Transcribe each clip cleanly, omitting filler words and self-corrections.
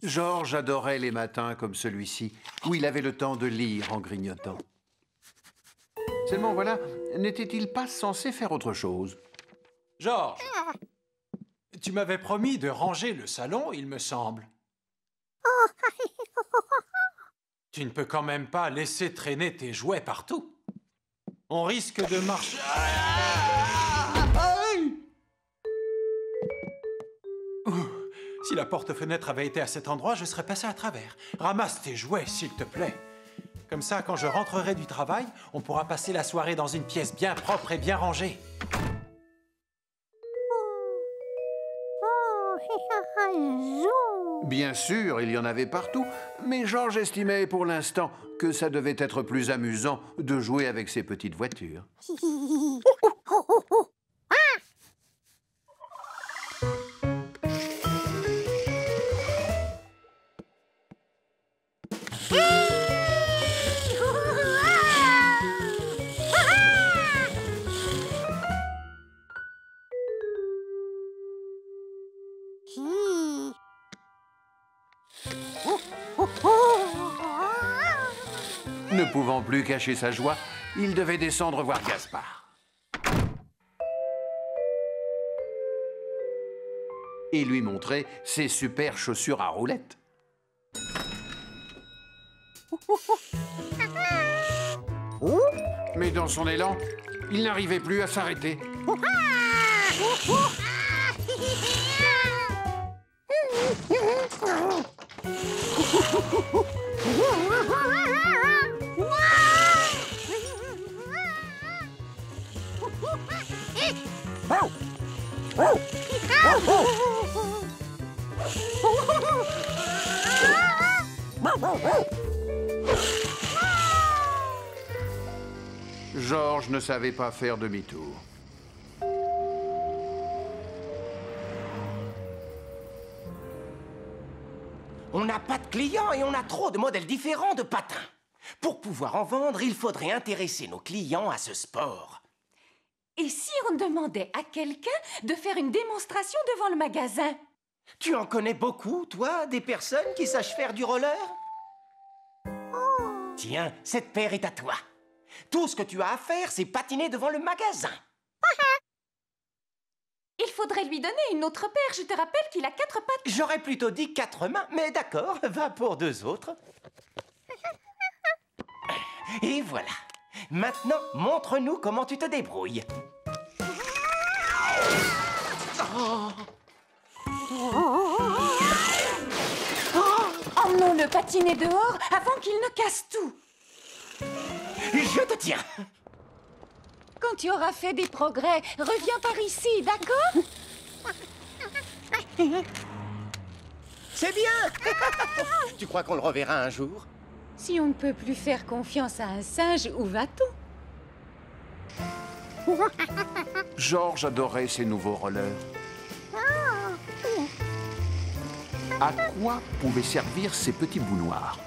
Georges adorait les matins comme celui-ci, où il avait le temps de lire en grignotant. Seulement voilà, n'était-il pas censé faire autre chose? Georges, tu m'avais promis de ranger le salon, il me semble. Tu ne peux quand même pas laisser traîner tes jouets partout. On risque de marcher... Si la porte-fenêtre avait été à cet endroit, je serais passé à travers. Ramasse tes jouets, s'il te plaît. Comme ça, quand je rentrerai du travail, on pourra passer la soirée dans une pièce bien propre et bien rangée. Bien sûr, il y en avait partout, mais Georges estimait pour l'instant que ça devait être plus amusant de jouer avec ses petites voitures. Ne pouvant plus cacher sa joie, il devait descendre voir Gaspard. Et lui montrer ses super chaussures à roulettes. Mais dans son élan, il n'arrivait plus à s'arrêter. Georges ne savait pas faire demi-tour. On n'a pas de clients et on a trop de modèles différents de patins. Pour pouvoir en vendre, il faudrait intéresser nos clients à ce sport. Et si on demandait à quelqu'un de faire une démonstration devant le magasin? Tu en connais beaucoup, toi, des personnes qui sachent faire du roller? Tiens, cette paire est à toi. Tout ce que tu as à faire, c'est patiner devant le magasin. Il faudrait lui donner une autre paire. Je te rappelle qu'il a 4 pattes. J'aurais plutôt dit 4 mains, mais d'accord, va pour 2 autres. Et voilà. Maintenant, montre-nous comment tu te débrouilles. Emmenons-le patiner dehors avant qu'il ne casse tout. Je te tiens. Quand tu auras fait des progrès, reviens par ici, d'accord? C'est bien. Tu crois qu'on le reverra un jour? Si on ne peut plus faire confiance à un singe, où va-t-on? Georges adorait ses nouveaux rollers. À quoi pouvaient servir ces petits bouts noirs?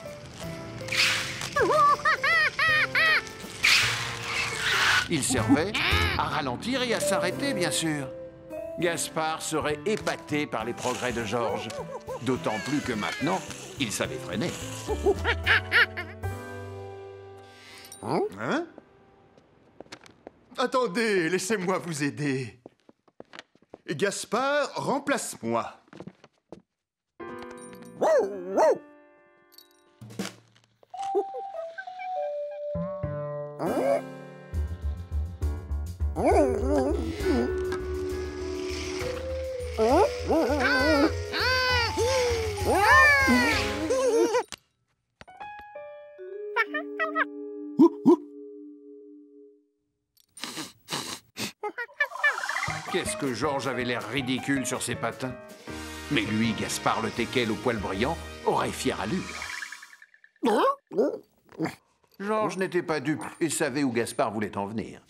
Ils servaient à ralentir et à s'arrêter, bien sûr. Gaspard serait épaté par les progrès de Georges. D'autant plus que maintenant, il savait freiner. Hein? Attendez, laissez-moi vous aider. Gaspard, remplace-moi. Qu'est-ce que Georges avait l'air ridicule sur ses patins. Mais lui, Gaspard le teckel au poil brillant, aurait fière allure. Georges n'était pas dupe et savait où Gaspard voulait en venir.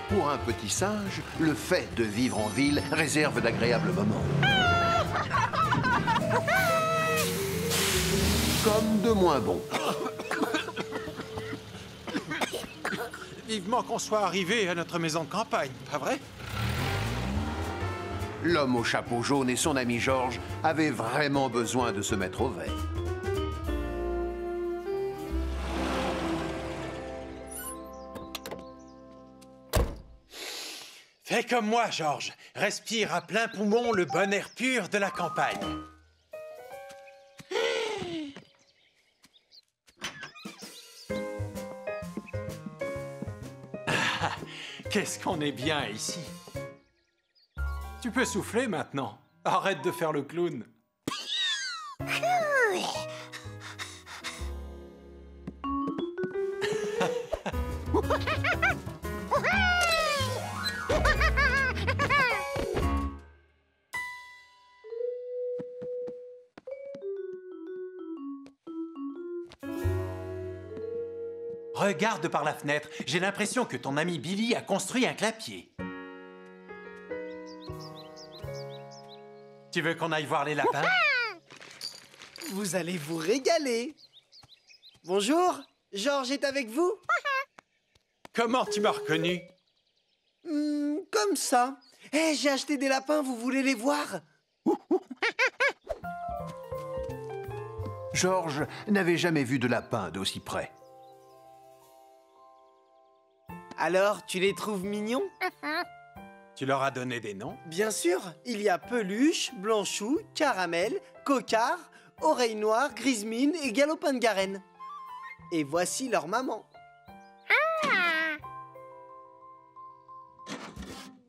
Pour un petit singe, le fait de vivre en ville réserve d'agréables moments. Comme de moins bons. Vivement qu'on soit arrivé à notre maison de campagne, pas vrai? L'homme au chapeau jaune et son ami Georges avaient vraiment besoin de se mettre au vert. Fais comme moi, Georges. Respire à plein poumon le bon air pur de la campagne. Ah, qu'est-ce qu'on est bien ici. Tu peux souffler maintenant. Arrête de faire le clown. Regarde par la fenêtre. J'ai l'impression que ton ami Billy a construit un clapier. Tu veux qu'on aille voir les lapins? Vous allez vous régaler. Bonjour, Georges est avec vous? Comment tu m'as reconnu? Comme ça. Eh, j'ai acheté des lapins, vous voulez les voir? Georges n'avait jamais vu de lapin d'aussi près. Alors, tu les trouves mignons? Tu leur as donné des noms? Bien sûr, il y a Peluche, Blanchou, Caramel, Cocard, Oreille Noire, Grismine et Galopin de Garenne. Et voici leur maman.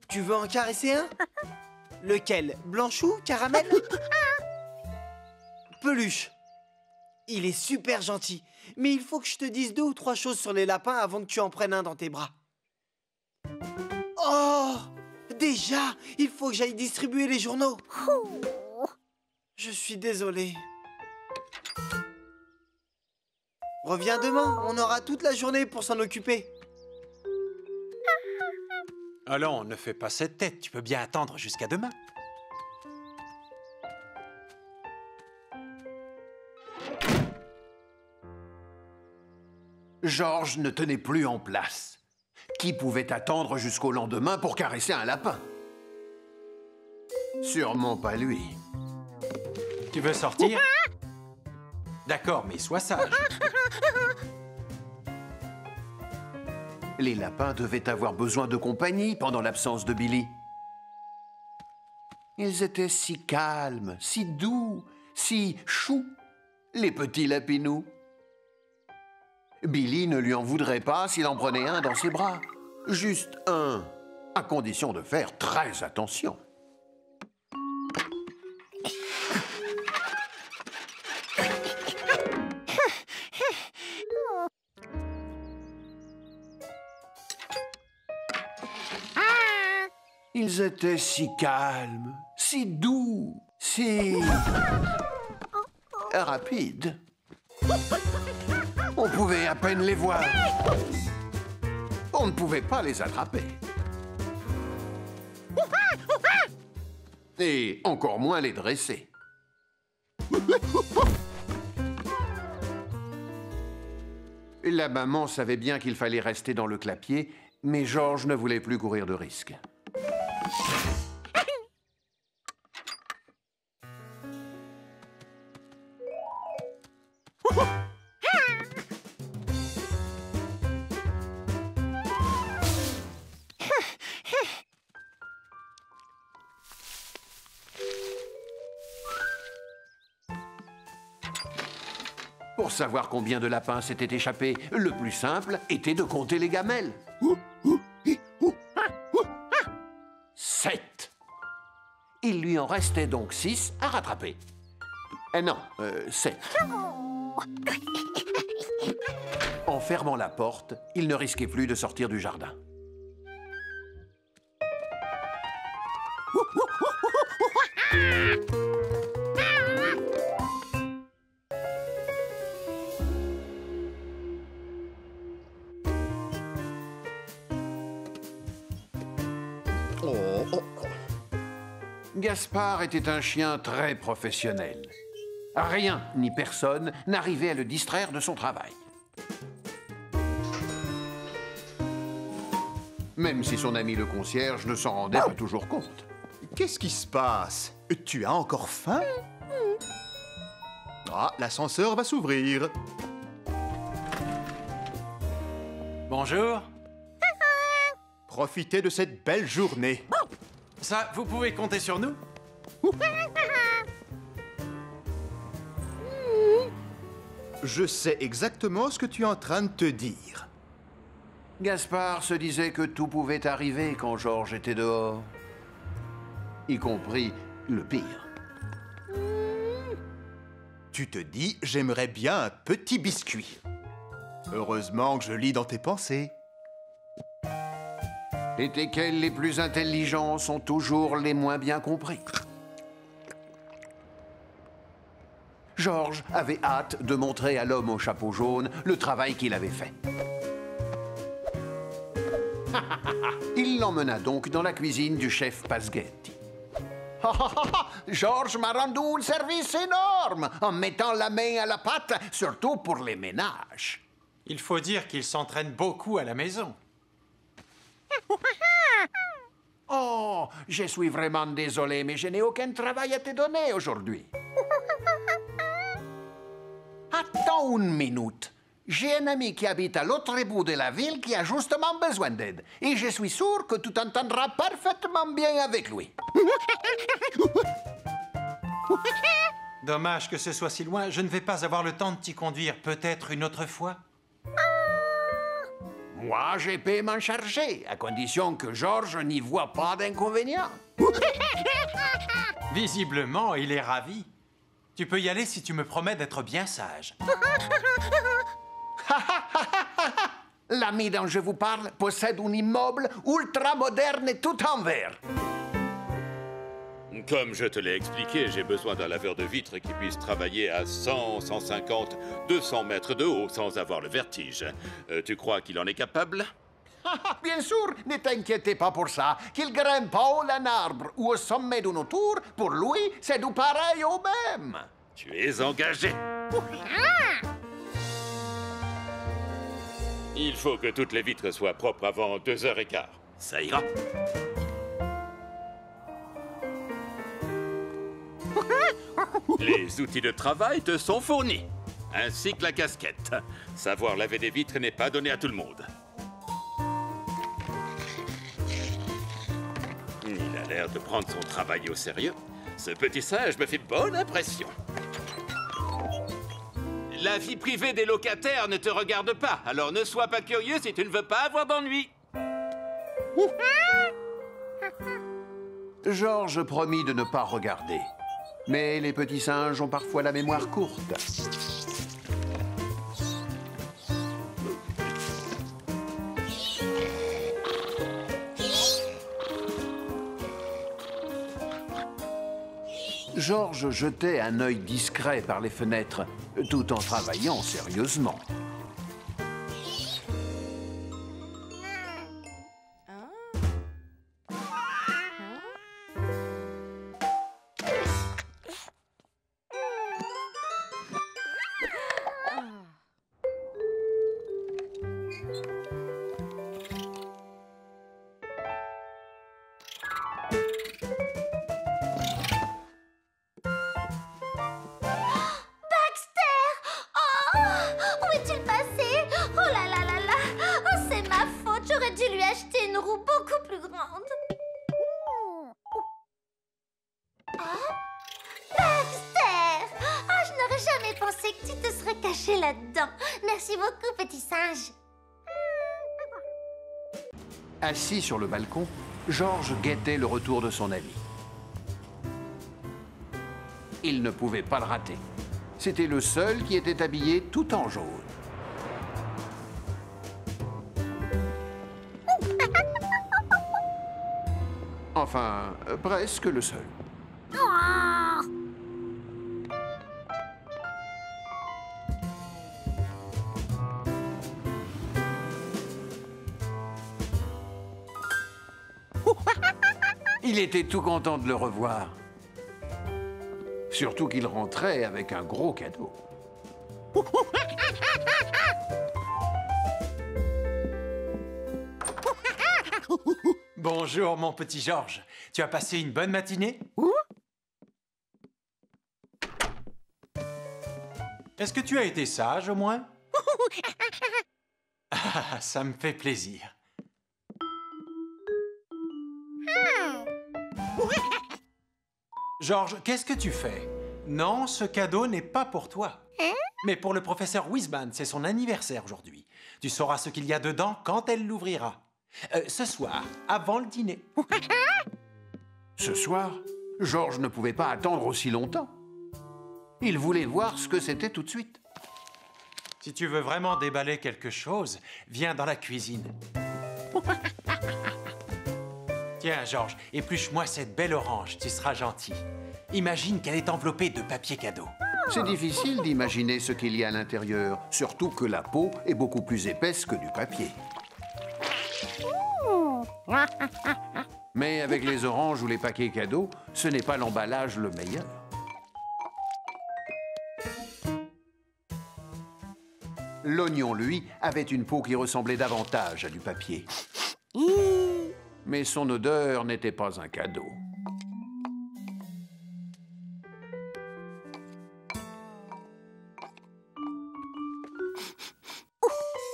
Tu veux en caresser un? Lequel? Blanchou, Caramel? Peluche. Il est super gentil, mais il faut que je te dise 2 ou 3 choses sur les lapins avant que tu en prennes un dans tes bras. Oh! Déjà, il faut que j'aille distribuer les journaux. Je suis désolé. Reviens demain, on aura toute la journée pour s'en occuper. Allons, ne fais pas cette tête. Tu peux bien attendre jusqu'à demain. Georges ne tenait plus en place. Qui pouvait attendre jusqu'au lendemain pour caresser un lapin? Sûrement pas lui. Tu veux sortir? D'accord, mais sois sage. Les lapins devaient avoir besoin de compagnie pendant l'absence de Billy. Ils étaient si calmes, si doux, si choux, les petits lapinous. Billy ne lui en voudrait pas s'il en prenait un dans ses bras. Juste un, à condition de faire très attention. Ils étaient si calmes, si doux, si rapides. On pouvait à peine les voir. On ne pouvait pas les attraper. Et encore moins les dresser. La maman savait bien qu'il fallait rester dans le clapier, mais Georges ne voulait plus courir de risques. Pour savoir combien de lapins s'étaient échappés, le plus simple était de compter les gamelles. 7. Il lui en restait donc 6 à rattraper. Non, 7. En fermant la porte, il ne risquait plus de sortir du jardin. Gaspard était un chien très professionnel. Rien ni personne n'arrivait à le distraire de son travail. même si son ami le concierge ne s'en rendait pas toujours compte. Qu'est-ce qui se passe? Tu as encore faim? Ah, l'ascenseur va s'ouvrir. Bonjour. Profitez de cette belle journée. Ça, vous pouvez compter sur nous? Je sais exactement ce que tu es en train de te dire. Gaspard se disait que tout pouvait arriver quand Georges était dehors. Y compris le pire. Tu te dis, j'aimerais bien un petit biscuit. Heureusement que je lis dans tes pensées. Les teckels les plus intelligents sont toujours les moins bien compris. Georges avait hâte de montrer à l'homme au chapeau jaune le travail qu'il avait fait. Il l'emmena donc dans la cuisine du chef Pasghetti. Georges m'a rendu un service énorme en mettant la main à la pâte, surtout pour les ménages. Il faut dire qu'il s'entraîne beaucoup à la maison. Oh, je suis vraiment désolé, mais je n'ai aucun travail à te donner aujourd'hui. Attends une minute. J'ai un ami qui habite à l'autre bout de la ville qui a justement besoin d'aide. Et je suis sûr que tu t'entendras parfaitement bien avec lui. Dommage que ce soit si loin. Je ne vais pas avoir le temps de t'y conduire. Peut-être une autre fois? Moi, je peux m'en charger, à condition que Georges n'y voit pas d'inconvénient. Visiblement, il est ravi. Tu peux y aller si tu me promets d'être bien sage. L'ami dont je vous parle possède un immeuble ultra moderne et tout en verre. Comme je te l'ai expliqué, j'ai besoin d'un laveur de vitres qui puisse travailler à 100, 150, 200 mètres de haut sans avoir le vertige. Tu crois qu'il en est capable? Bien sûr, ne t'inquiétez pas pour ça. Qu'il grimpe pas haut d'un arbre ou au sommet d'une tour, pour lui, c'est du pareil au même. Tu es engagé. Il faut que toutes les vitres soient propres avant 2h15. Ça ira. Les outils de travail te sont fournis, ainsi que la casquette. Savoir laver des vitres n'est pas donné à tout le monde. Il a l'air de prendre son travail au sérieux. Ce petit singe me fait bonne impression. La vie privée des locataires ne te regarde pas, alors ne sois pas curieux si tu ne veux pas avoir d'ennui. Georges promit de ne pas regarder. Mais les petits singes ont parfois la mémoire courte. Georges jetait un œil discret par les fenêtres, tout en travaillant sérieusement. Là-dedans. Merci beaucoup, petit singe. Assis sur le balcon, Georges guettait le retour de son ami. Il ne pouvait pas le rater. C'était le seul qui était habillé tout en jaune. Enfin, presque le seul. Il était tout content de le revoir. Surtout qu'il rentrait avec un gros cadeau. Bonjour, mon petit Georges. Tu as passé une bonne matinée? Est-ce que tu as été sage, au moins? Ah, ça me fait plaisir. Georges, qu'est-ce que tu fais? Non, ce cadeau n'est pas pour toi. Mais pour le professeur Wiseman, c'est son anniversaire aujourd'hui. Tu sauras ce qu'il y a dedans quand elle l'ouvrira. Ce soir, avant le dîner. Ce soir, Georges ne pouvait pas attendre aussi longtemps. Il voulait voir ce que c'était tout de suite. Si tu veux vraiment déballer quelque chose, viens dans la cuisine. Tiens, Georges, épluche-moi cette belle orange, tu seras gentil. Imagine qu'elle est enveloppée de papier cadeau. C'est difficile d'imaginer ce qu'il y a à l'intérieur, surtout que la peau est beaucoup plus épaisse que du papier. Mais avec les oranges ou les paquets cadeaux, ce n'est pas l'emballage le meilleur. L'oignon, lui, avait une peau qui ressemblait davantage à du papier. Mais son odeur n'était pas un cadeau.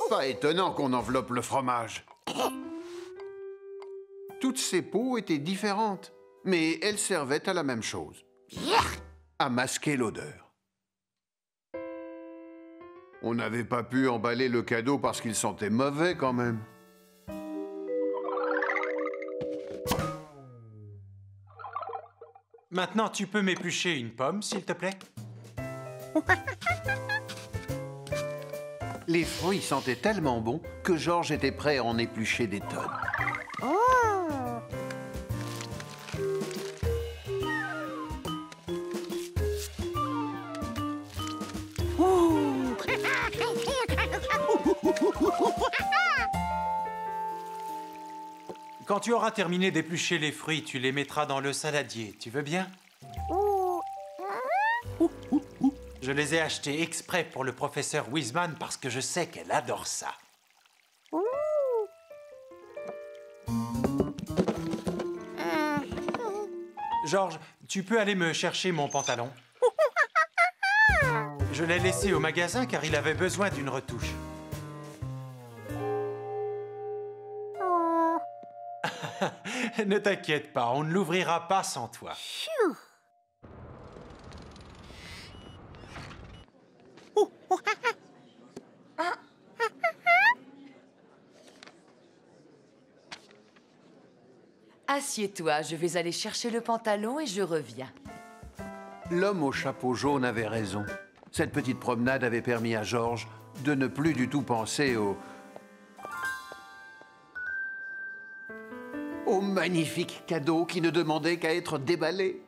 Pas étonnant qu'on enveloppe le fromage. Toutes ces peaux étaient différentes, mais elles servaient à la même chose. À masquer l'odeur. On n'avait pas pu emballer le cadeau parce qu'il sentait mauvais quand même. Maintenant, tu peux m'éplucher une pomme, s'il te plaît? Les fruits sentaient tellement bon que Georges était prêt à en éplucher des tonnes. Quand tu auras terminé d'éplucher les fruits, tu les mettras dans le saladier. Tu veux bien? Je les ai achetés exprès pour le professeur Wiseman parce que je sais qu'elle adore ça. Georges, tu peux aller me chercher mon pantalon? Je l'ai laissé au magasin car il avait besoin d'une retouche. Ne t'inquiète pas, on ne l'ouvrira pas sans toi. Assieds-toi, je vais aller chercher le pantalon et je reviens. L'homme au chapeau jaune avait raison. Cette petite promenade avait permis à Georges de ne plus du tout penser au magnifique cadeau qui ne demandait qu'à être déballé.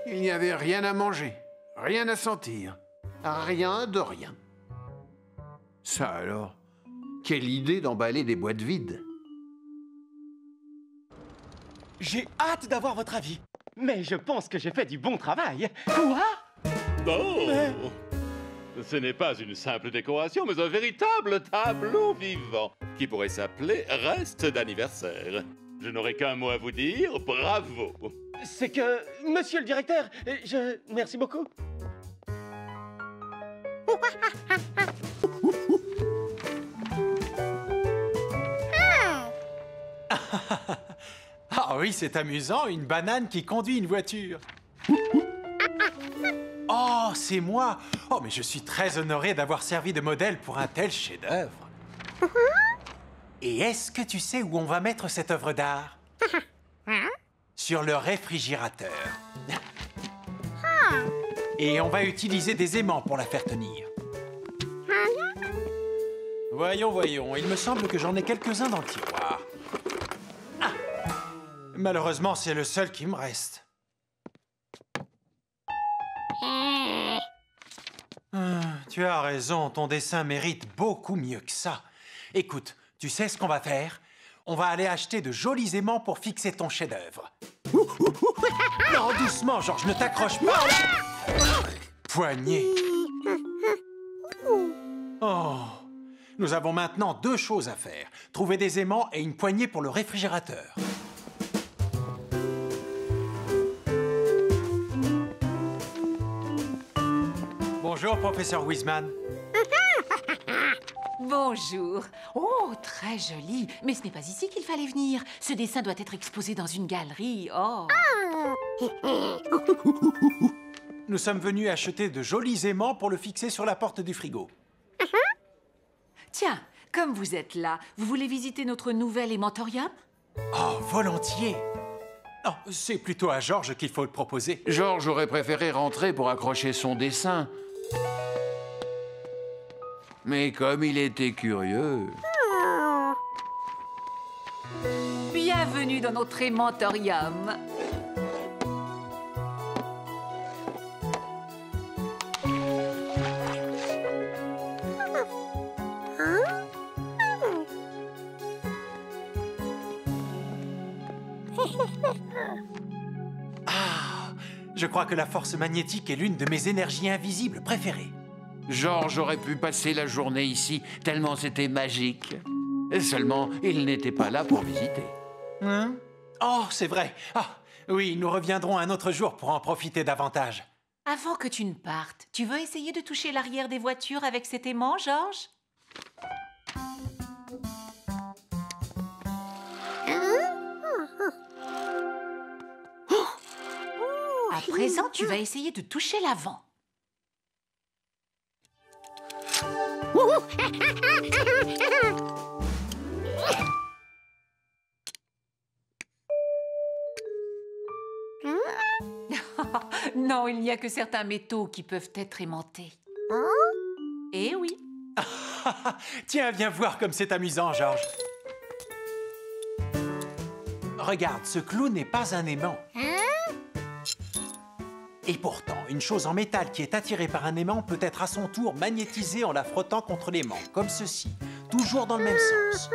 Il n'y avait rien à manger, rien à sentir, rien de rien. Ça alors, quelle idée d'emballer des boîtes vides. J'ai hâte d'avoir votre avis. Mais je pense que j'ai fait du bon travail. Quoi? Oh! Ce n'est pas une simple décoration, mais un véritable tableau vivant qui pourrait s'appeler Reste d'anniversaire. Je n'aurai qu'un mot à vous dire, bravo! C'est que, monsieur le directeur, Merci beaucoup. Ah oui, c'est amusant, une banane qui conduit une voiture. Oh, c'est moi! Oh, mais je suis très honoré d'avoir servi de modèle pour un tel chef-d'œuvre. Et est-ce que tu sais où on va mettre cette œuvre d'art? Sur le réfrigérateur. Et on va utiliser des aimants pour la faire tenir. Voyons, voyons. Il me semble que j'en ai quelques-uns dans le tiroir. Ah. Malheureusement, c'est le seul qui me reste. Tu as raison, ton dessin mérite beaucoup mieux que ça. Écoute, tu sais ce qu'on va faire? On va aller acheter de jolis aimants pour fixer ton chef-d'œuvre. Non, doucement, Georges, ne t'accroche pas. Poignée. Oh. Nous avons maintenant 2 choses à faire. Trouver des aimants et une poignée pour le réfrigérateur. Bonjour, professeur Wiseman. Bonjour. Oh, très joli. Mais ce n'est pas ici qu'il fallait venir. Ce dessin doit être exposé dans une galerie. Oh. Nous sommes venus acheter de jolis aimants pour le fixer sur la porte du frigo. Tiens, comme vous êtes là, vous voulez visiter notre nouvel aimantorium? Oh, volontiers. Oh, c'est plutôt à Georges qu'il faut le proposer. Georges aurait préféré rentrer pour accrocher son dessin. Mais comme il était curieux... Bienvenue dans notre aimantorium. Ah, je crois que la force magnétique est l'une de mes énergies invisibles préférées. Georges aurait pu passer la journée ici, tellement c'était magique. Seulement, il n'était pas là pour visiter. Hein? Oh, c'est vrai. Ah, oui, nous reviendrons un autre jour pour en profiter davantage. Avant que tu ne partes, tu veux essayer de toucher l'arrière des voitures avec cet aimant, Georges? À présent, tu vas essayer de toucher l'avant. Non, il n'y a que certains métaux qui peuvent être aimantés. Eh oui. Tiens, viens voir comme c'est amusant, Georges. Regarde, ce clou n'est pas un aimant. Et pourtant, une chose en métal qui est attirée par un aimant peut être à son tour magnétisée en la frottant contre l'aimant, comme ceci, toujours dans le même sens.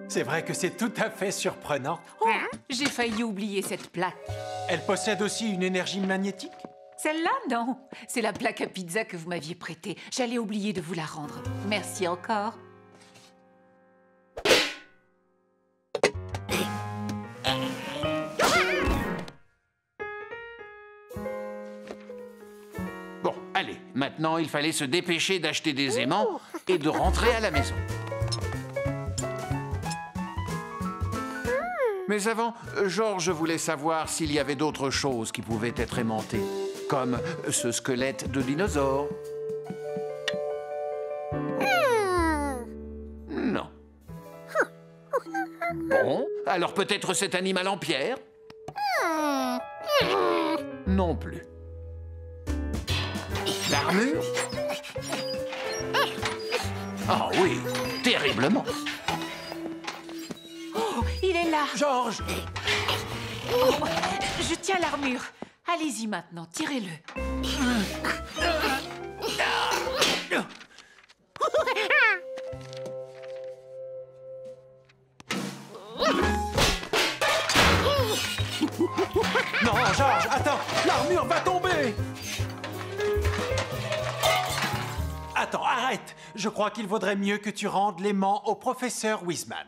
C'est vrai que c'est tout à fait surprenant. Oh, j'ai failli oublier cette plaque. Elle possède aussi une énergie magnétique? Celle-là, non. C'est la plaque à pizza que vous m'aviez prêtée. J'allais oublier de vous la rendre. Merci encore. Bon, allez, maintenant il fallait se dépêcher d'acheter des aimants et de rentrer à la maison. Mais avant, Georges voulait savoir s'il y avait d'autres choses qui pouvaient être aimantées, comme ce squelette de dinosaure. Non. Bon, alors peut-être cet animal en pierre? Non plus. L'armure? Ah oui, terriblement. Oh, il est là. Georges! Oh, je tiens l'armure. Allez-y maintenant, tirez-le. Non, Georges, attends! L'armure va tomber! Attends, arrête! Je crois qu'il vaudrait mieux que tu rendes l'aimant au professeur Wiseman.